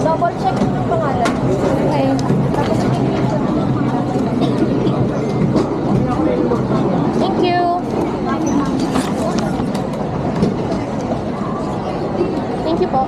Double check yung pangalan. Okay. Tapos thank you. Thank you po.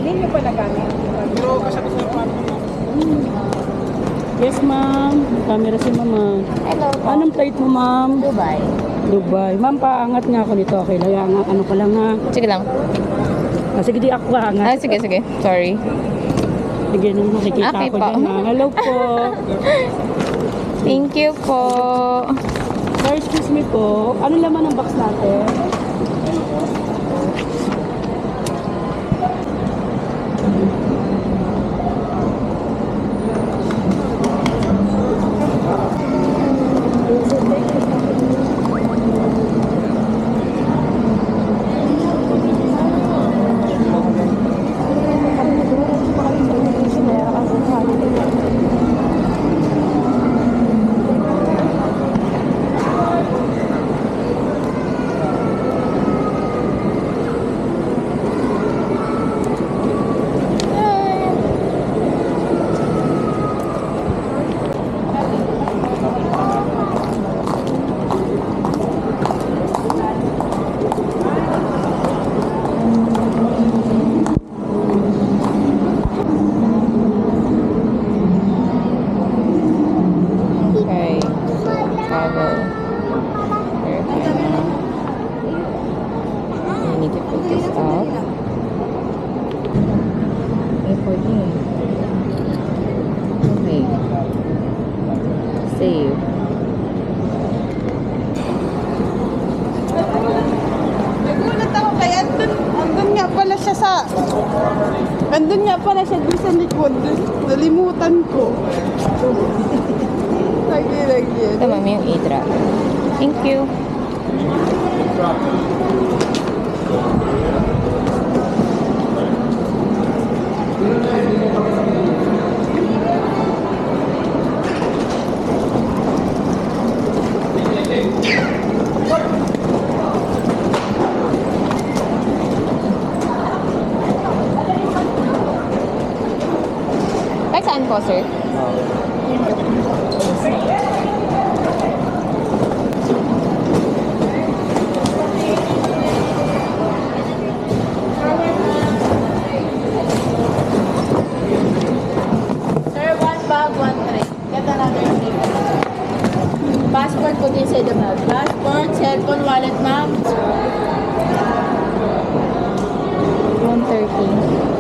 Hindi nyo pa nagamit? Yes, ma'am. Camera si mama. Hello po. Anong flight mo, ma'am? Dubai. Dubai. Ma'am, paangat nga ako nito. Okay, laya nga. Ano ko lang nga. Sige lang. Sige, di ako paangat. Ah, sige, sige. Sorry. Sige, nung makikita Okay ko po. dyan, ha. Hello po. Thank you po. Sir, excuse me po. Ano laman ng box natin? Save. Nagulat ako kaya andun nga pala siya sa... Andun nga pala siya dun sa likod. Nalimutan ko. Like yun. Ito, mami, yung A-drop. Thank you. Ay, saan po, sir? Sir, one bag, one tray. Get another tray. Passport put inside the bag. Passport, cellphone, wallet, ma'am. 130.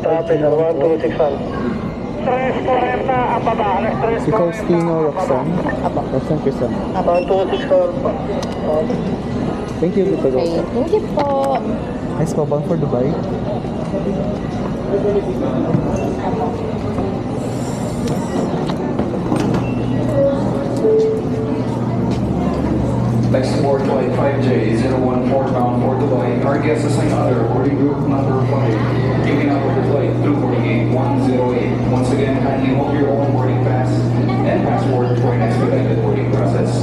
Traffic, 1261. Si Faustino Roxanne. Roxanne Crisan. 1261 po. Thank you, good to go. Okay, thank you po. Nice po, bound for Dubai. Next board flight 5J014 bound for Dubai. Our guest assigned other boarding group number 5. Picking up with the flight 248-108. Once again, kindly hold your own boarding pass and passport for an expedited boarding process.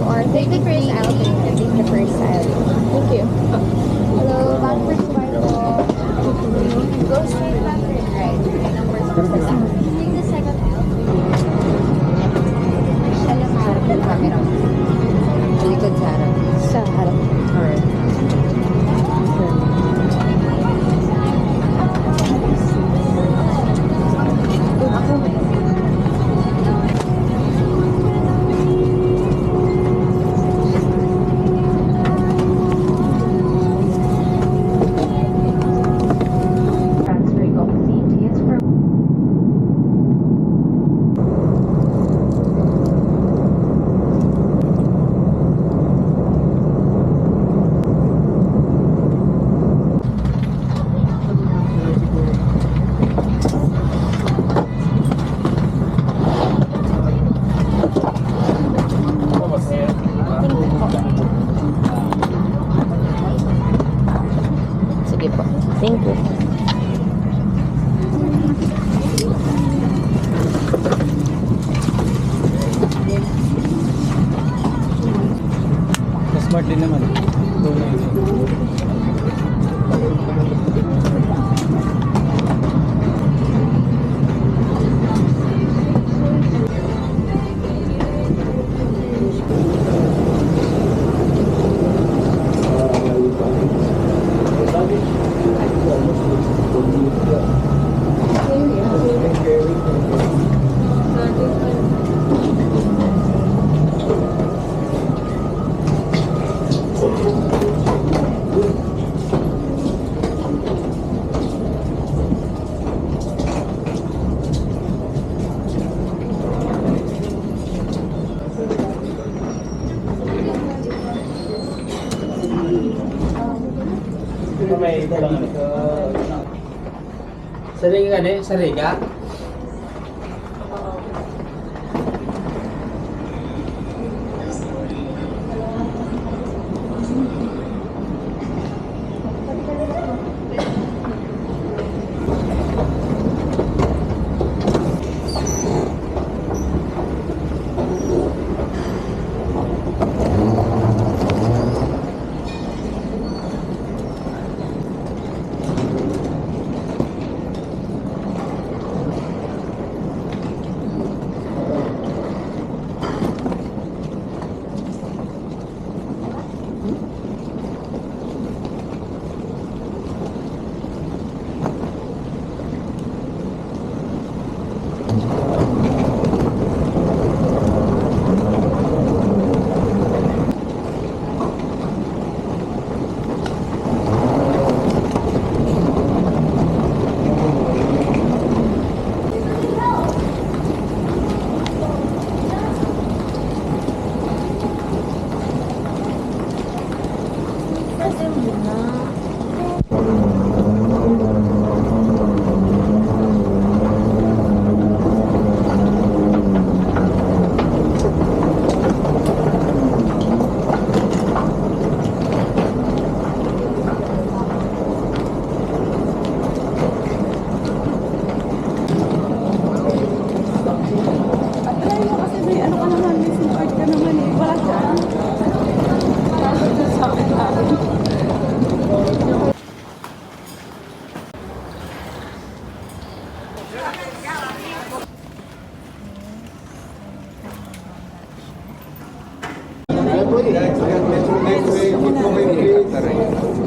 Or take the first aisle. Take the first aisle. Thank you. Hello, back for Dubai. Go straight back to your right. Take the second aisle. Siya lang harap ng camera. Likod sa harap. Sa harap. Alright. Thank you. Smart din naman. Sariga ka din? Sariga?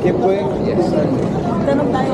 Keep going. Yes. Tanong tayo.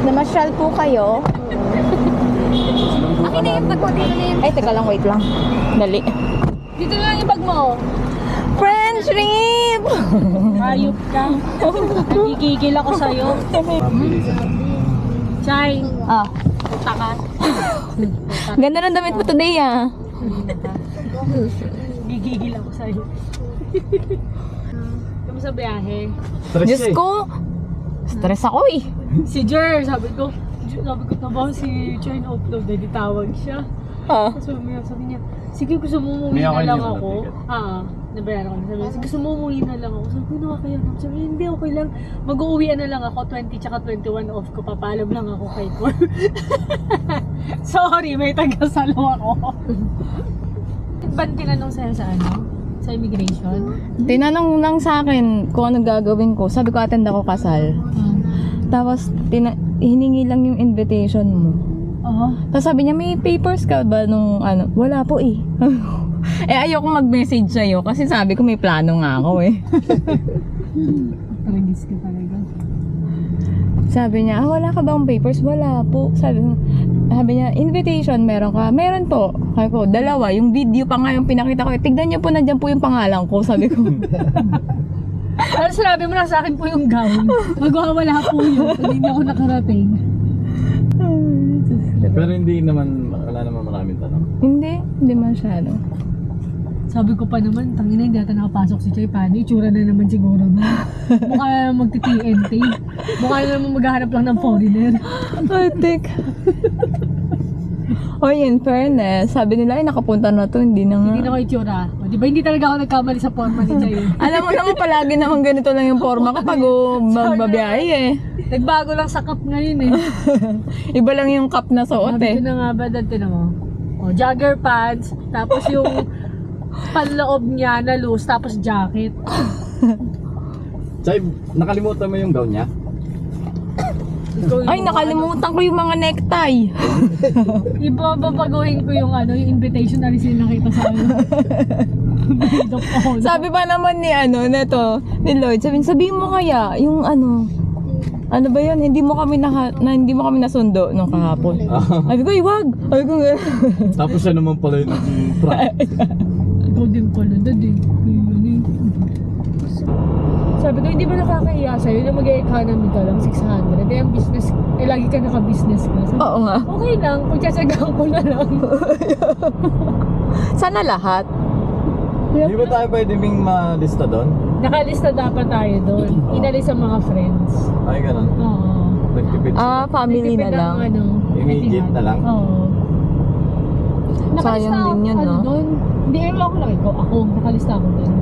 Namasyal po kayo. Akin na yung pagkutin na yun. Ay, teka lang, wait lang. Dali. Dito na lang yung bag mo. French trip! Ayop ka. Nagigigil ako sa'yo. Chay, Ah, punta ka. ganda ng damit mo today ah. Gigigil ako sa'yo. Kamusta biyahe? Diyos ko, stress ako eh. Si Jer, sabi ko trabaho si Choi na upload, eh, di tawag siya. Ah. Tapos sabi niya, sige gusto mo umuwi May na ako lang yun, ako. Nabayaran ko na. Sabi niya, sige gusto mo umuwi na lang ako. Sabi ko, nakakaya lang. Sabi niya, hindi, okay lang. Mag-uuwian na lang ako, 20 tsaka 21 off ko. Papaalam lang ako kay Cor. Sorry, may tagasalo ako. Ba't tinanong sa'yo sa ano? Sa immigration? Tinanong lang sa akin kung ano gagawin ko. Sabi ko, attend ako kasal. Tapos, hiningi lang yung invitation mo. Oo. Tapos sabi niya, may papers ka ba nung ano? Wala po eh. Ayokong mag-message sa'yo kasi sabi ko may plano nga ako eh. Tragis ka talaga. Sabi niya, wala ka bang papers? Wala po. Sabi niya, invitation meron ka? Meron po. Sabi ko, dalawa. Yung video pa nga yung pinakita ko. Tignan niyo po, nandiyan po yung pangalan ko. Sabi ko. Pero sinabi mo na sa akin po yung gown. Magwawala po yun. Hindi ako nakarating. Pero hindi naman, wala naman maraming tanong. Hindi masyado. Sabi ko pa naman, tangina hindi ata nakapasok si Chay. Paano? Itsura na naman siguro na. Mukha na naman magti-TNT. Mukha na naman maghahanap lang ng foreigner. Atik. O in fairness, sabi nila ay nakapunta na to, hindi na nga. Hindi na ko itsura. O, di ba hindi talaga ako nagkamali sa forma ni Chay? Alam mo naman palagi naman ganito lang yung forma kapag magbabiyahe eh. Nagbago lang sa cup ngayon eh. Iba lang yung cup na suot Sabi ko eh. na nga ba, dati na mo. O, jogger pants, tapos yung panloob niya na loose, tapos jacket. Chay, nakalimutan mo yung gown niya? Ikaw yung Ay, nakalimutan ko yung mga necktie. Ibababaguhin ko yung ano, yung invitation na rin nakita sa ano. Made of honor. Sabi pa naman ni ni Lloyd, sabihin mo kaya yung ano ba yun? Hindi mo kami nasundo nung kahapon. Sabi ko, wag. Sabi ko, Tapos siya naman pala yung Ikaw din pala, dad eh. Sabi ko, hindi ba nakakahiya sa'yo na mag-economy ka lang, 600? Eh, ang business, lagi ka naka-business ka. Sabi, oo nga. okay lang, pagsasagaan ko na lang. Sana lahat. Hindi ba tayo pwede bing malista doon? Nakalista dapat tayo doon. Inalis sa mga friends. Ay, ganun. Oo. Nagtipid sila. Family na Nagtipid lang. ang, ano, Immediate Etihad. na lang? Oo. Sayang din yun, ano no? doon. Hindi, ewan ako lang. Ako, nakalista ako doon.